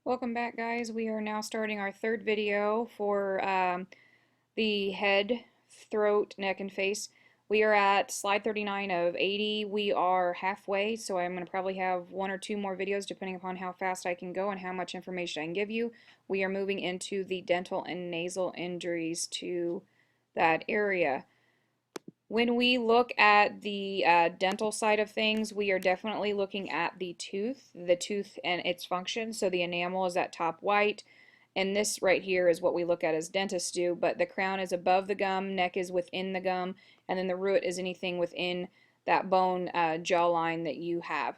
Welcome back, guys. We are now starting our third video for the head, throat, neck, and face. We are at slide 39 of 80. We are halfway, so I'm going to probably have one or two more videos depending upon how fast I can go and how much information I can give you. We are moving into the dental and nasal injuries to that area. When we look at the dental side of things, we are definitely looking at the tooth and its function. So the enamel is that top white, and this right here is what we look at as dentists do, but the crown is above the gum, neck is within the gum, and then the root is anything within that bone jawline that you have.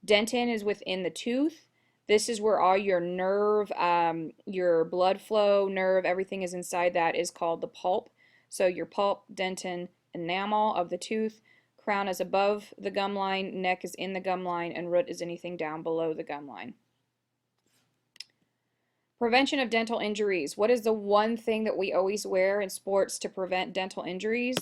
Dentin is within the tooth. This is where all your nerve, your blood flow, nerve, everything is inside that is called the pulp. So your pulp, dentin, enamel of the tooth, crown is above the gum line, neck is in the gum line, and root is anything down below the gum line. Prevention of dental injuries. What is the one thing that we always wear in sports to prevent dental injuries?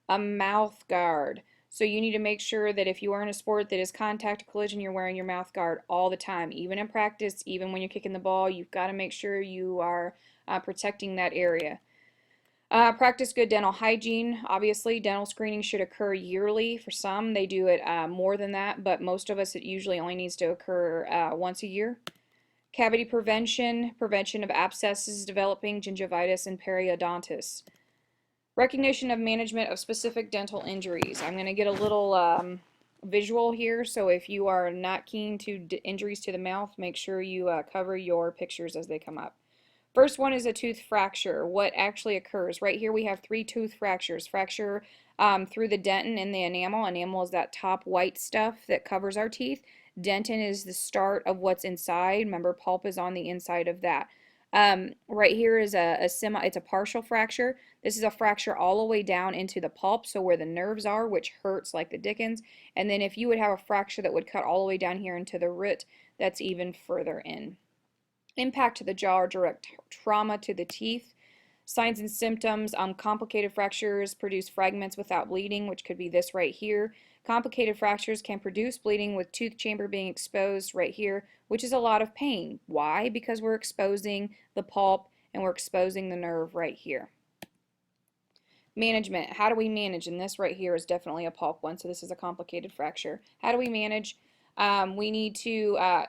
A mouth guard. So you need to make sure that if you are in a sport that is contact collision, you're wearing your mouth guard all the time. Even in practice, even when you're kicking the ball, you've got to make sure you are protecting that area. Practice good dental hygiene. Obviously, dental screening should occur yearly. For some, they do it more than that, but most of us, it usually only needs to occur once a year. Cavity prevention, prevention of abscesses developing, gingivitis, and periodontitis. Recognition of management of specific dental injuries. I'm going to get a little visual here, so if you are not keen to injuries to the mouth, make sure you cover your pictures as they come up. First one is a tooth fracture. What actually occurs? Right here we have three tooth fractures. Fracture through the dentin and the enamel. Enamel is that top white stuff that covers our teeth. Dentin is the start of what's inside. Remember, pulp is on the inside of that. Right here is it's a partial fracture. This is a fracture all the way down into the pulp, so where the nerves are, which hurts like the dickens. And then if you would have a fracture that would cut all the way down here into the root, that's even further in. Impact to the jaw or direct trauma to the teeth. Signs and symptoms, complicated fractures produce fragments without bleeding, which could be this right here. Complicated fractures can produce bleeding with tooth chamber being exposed right here, which is a lot of pain. Why? Because we're exposing the pulp and we're exposing the nerve right here. Management. How do we manage? And this right here is definitely a pulp one, so this is a complicated fracture. How do we manage? We need to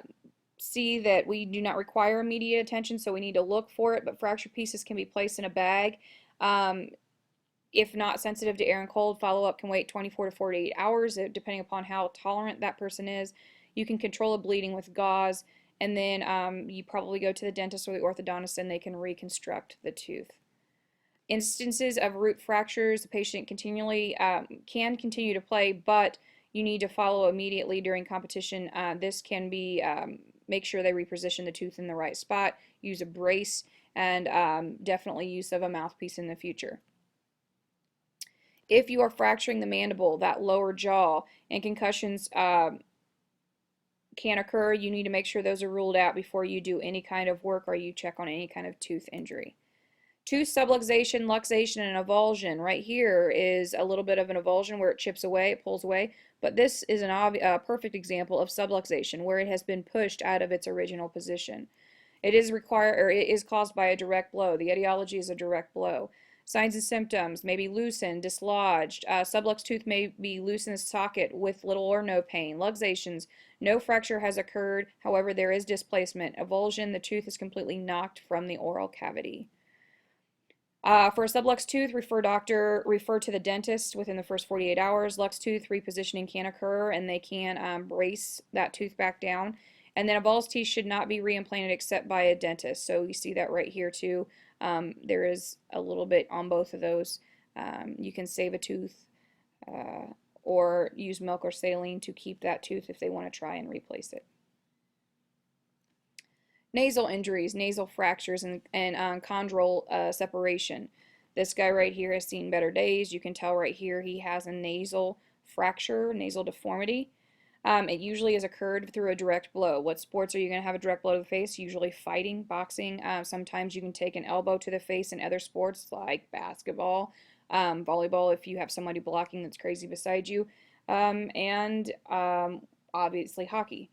see that we do not require immediate attention, so we need to look for it, but fracture pieces can be placed in a bag. If not sensitive to air and cold, follow-up can wait 24 to 48 hours, depending upon how tolerant that person is. You can control a bleeding with gauze, and then you probably go to the dentist or the orthodontist, and they can reconstruct the tooth. Instances of root fractures, the patient can continue to play, but you need to follow immediately during competition. This can be make sure they reposition the tooth in the right spot, use a brace, and definitely use of a mouthpiece in the future. If you are fracturing the mandible, that lower jaw, and concussions can occur, you need to make sure those are ruled out before you do any kind of work or you check on any kind of tooth injury. Tooth subluxation, luxation, and avulsion. Right here is a little bit of an avulsion where it chips away, it pulls away, but this is a perfect example of subluxation where it has been pushed out of its original position. It is caused by a direct blow. The etiology is a direct blow. Signs and symptoms may be loosened, dislodged. Subluxed tooth may be loose in the socket with little or no pain. Luxations, no fracture has occurred. However, there is displacement. Avulsion, the tooth is completely knocked from the oral cavity. For a subluxed tooth, refer to the dentist within the first 48 hours. Luxed tooth repositioning can occur, and they can brace that tooth back down. And then a avulsed teeth should not be reimplanted except by a dentist. So you see that right here too. There is a little bit on both of those. You can save a tooth or use milk or saline to keep that tooth if they want to try and replace it. Nasal injuries, nasal fractures, and chondral separation. This guy right here has seen better days. You can tell right here he has a nasal fracture, nasal deformity. It usually has occurred through a direct blow. What sports are you going to have a direct blow to the face? Usually fighting, boxing. Sometimes you can take an elbow to the face in other sports like basketball, volleyball if you have somebody blocking that's crazy beside you, and obviously hockey.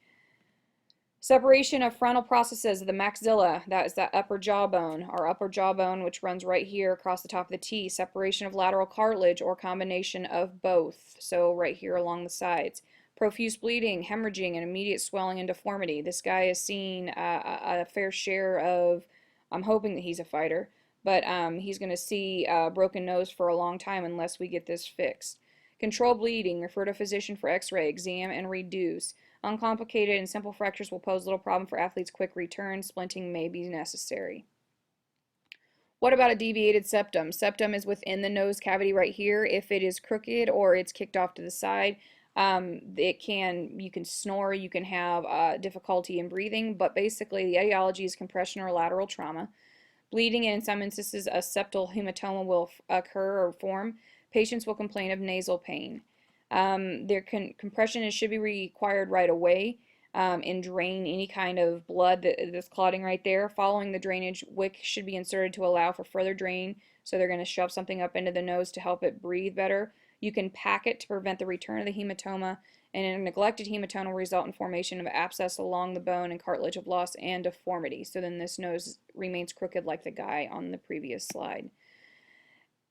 Separation of frontal processes of the maxilla, that is that upper jawbone, our upper jawbone, which runs right here across the top of the T. Separation of lateral cartilage or combination of both, so right here along the sides. Profuse bleeding, hemorrhaging, and immediate swelling and deformity. This guy has seen a fair share of, I'm hoping that he's a fighter, but he's going to see a broken nose for a long time unless we get this fixed. Control bleeding, refer to physician for x-ray, exam, and reduce. Uncomplicated and simple fractures will pose little problem for athletes' quick return. Splinting may be necessary. What about a deviated septum? Septum is within the nose cavity right here. If it is crooked or it's kicked off to the side, you can snore, you can have difficulty in breathing, but basically the etiology is compression or lateral trauma. Bleeding, and in some instances a septal hematoma will occur or form. Patients will complain of nasal pain. Compression should be required right away and drain any kind of blood that's clotting right there. Following the drainage, wick should be inserted to allow for further drain. So they're going to shove something up into the nose to help it breathe better. You can pack it to prevent the return of the hematoma, and a neglected hematoma will result in formation of abscess along the bone and cartilage of loss and deformity. So then this nose remains crooked like the guy on the previous slide.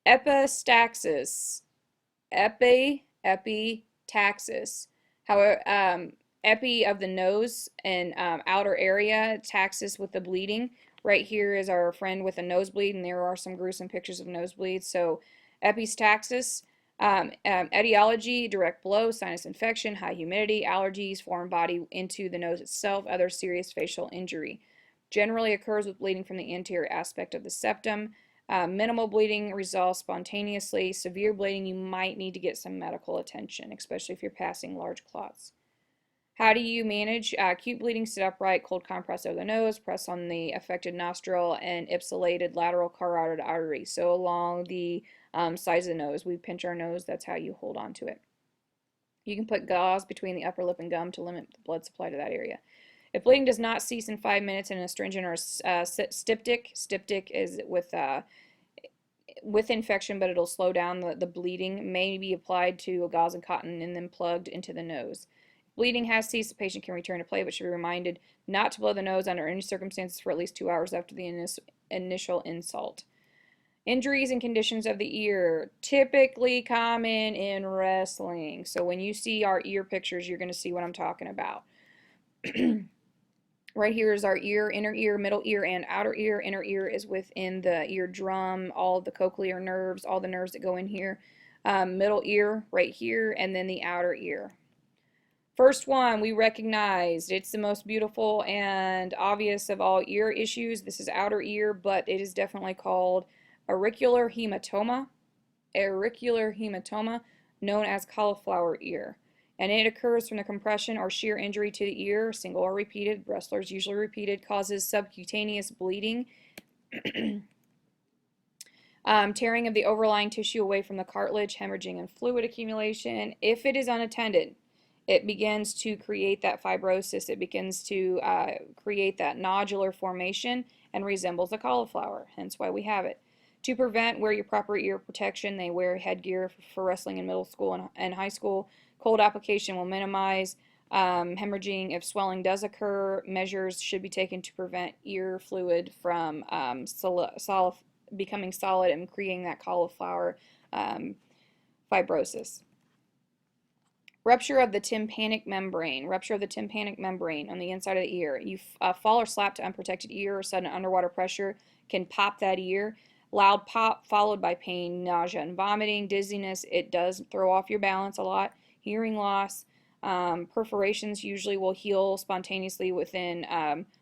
Epistaxis. Epitaxis. However, epi of the nose and outer area, taxis with the bleeding. Right here is our friend with a nosebleed, and there are some gruesome pictures of nosebleeds. So epistaxis, etiology, direct blow, sinus infection, high humidity, allergies, foreign body into the nose itself, other serious facial injury. Generally occurs with bleeding from the anterior aspect of the septum. Minimal bleeding resolves spontaneously. Severe bleeding, you might need to get some medical attention, especially if you're passing large clots. How do you manage acute bleeding? Sit upright, cold compress over the nose, press on the affected nostril and ipsilated lateral carotid artery. So along the sides of the nose, we pinch our nose, that's how you hold on to it. You can put gauze between the upper lip and gum to limit the blood supply to that area. If bleeding does not cease in 5 minutes in an astringent or styptic is with infection, but it'll slow down the bleeding, may be applied to a gauze and cotton and then plugged into the nose. If bleeding has ceased, the patient can return to play, but should be reminded not to blow the nose under any circumstances for at least 2 hours after the initial insult. Injuries and conditions of the ear, typically common in wrestling. So when you see our ear pictures, you're going to see what I'm talking about. Right here is our ear, inner ear, middle ear, and outer ear. Inner ear is within the eardrum, all of the cochlear nerves, all the nerves that go in here. Middle ear right here, and then the outer ear. First one we recognized. It's the most beautiful and obvious of all ear issues. This is outer ear, but it is definitely called auricular hematoma. Auricular hematoma, known as cauliflower ear. And it occurs from the compression or shear injury to the ear, single or repeated, wrestlers usually repeated, causes subcutaneous bleeding, tearing of the overlying tissue away from the cartilage, hemorrhaging and fluid accumulation. If it is unattended, it begins to create that fibrosis. It begins to create that nodular formation and resembles a cauliflower, hence why we have it. To prevent, wear your proper ear protection. They wear headgear for wrestling in middle school and high school. Cold application will minimize hemorrhaging. If swelling does occur, measures should be taken to prevent ear fluid from becoming solid and creating that cauliflower fibrosis. Rupture of the tympanic membrane. Rupture of the tympanic membrane on the inside of the ear. You fall or slap to unprotected ear or sudden underwater pressure can pop that ear. Loud pop followed by pain, nausea, and vomiting, dizziness. It does throw off your balance a lot. Hearing loss. Perforations usually will heal spontaneously within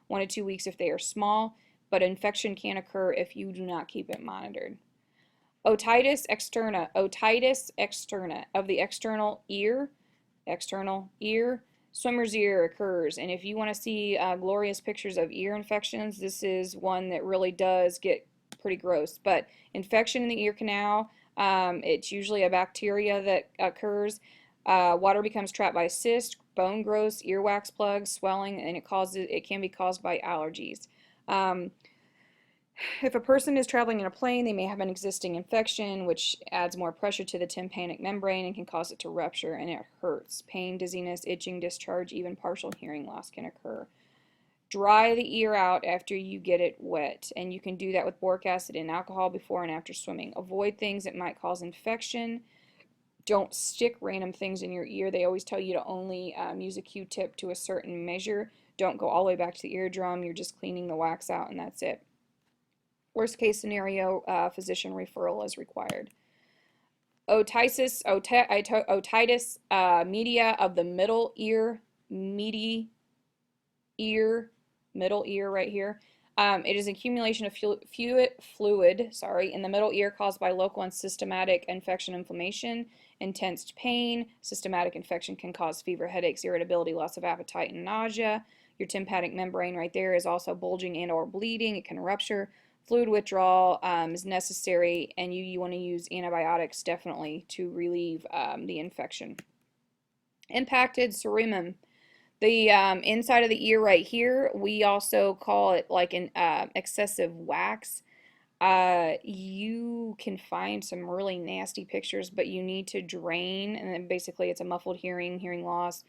1 to 2 weeks if they are small, but infection can occur if you do not keep it monitored. Otitis externa. Otitis externa of the external ear. Swimmer's ear occurs, and if you want to see glorious pictures of ear infections, this is one that really does get pretty gross. But infection in the ear canal, it's usually a bacteria that occurs. Water becomes trapped by cyst, bone growth, earwax plugs, swelling, and it can be caused by allergies. If a person is traveling in a plane, they may have an existing infection, which adds more pressure to the tympanic membrane and can cause it to rupture, and it hurts. Pain, dizziness, itching, discharge, even partial hearing loss can occur. Dry the ear out after you get it wet, and you can do that with boric acid and alcohol before and after swimming. Avoid things that might cause infection. Don't stick random things in your ear. They always tell you to only use a Q-tip to a certain measure. Don't go all the way back to the eardrum. You're just cleaning the wax out, and that's it. Worst case scenario, physician referral is required. Otitis media of the middle ear, middle ear right here. It is accumulation of fluid, in the middle ear caused by local and systematic infection, inflammation, intense pain. Systematic infection can cause fever, headaches, irritability, loss of appetite, and nausea. Your tympanic membrane right there is also bulging and or bleeding. It can rupture. Fluid withdrawal is necessary, and you want to use antibiotics definitely to relieve the infection. Impacted cerumen. The inside of the ear right here, we also call it like an excessive wax. You can find some really nasty pictures, but you need to drain, and then basically it's a muffled hearing, hearing loss.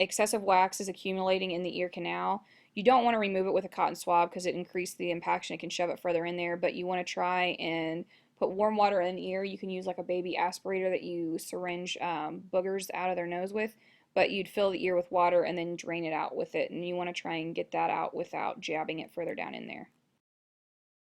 Excessive wax is accumulating in the ear canal. You don't want to remove it with a cotton swab because it increases the impaction. It can shove it further in there, but you want to try and put warm water in the ear. You can use like a baby aspirator that you syringe boogers out of their nose with, but you'd fill the ear with water and then drain it out with it, and you want to try and get that out without jabbing it further down in there.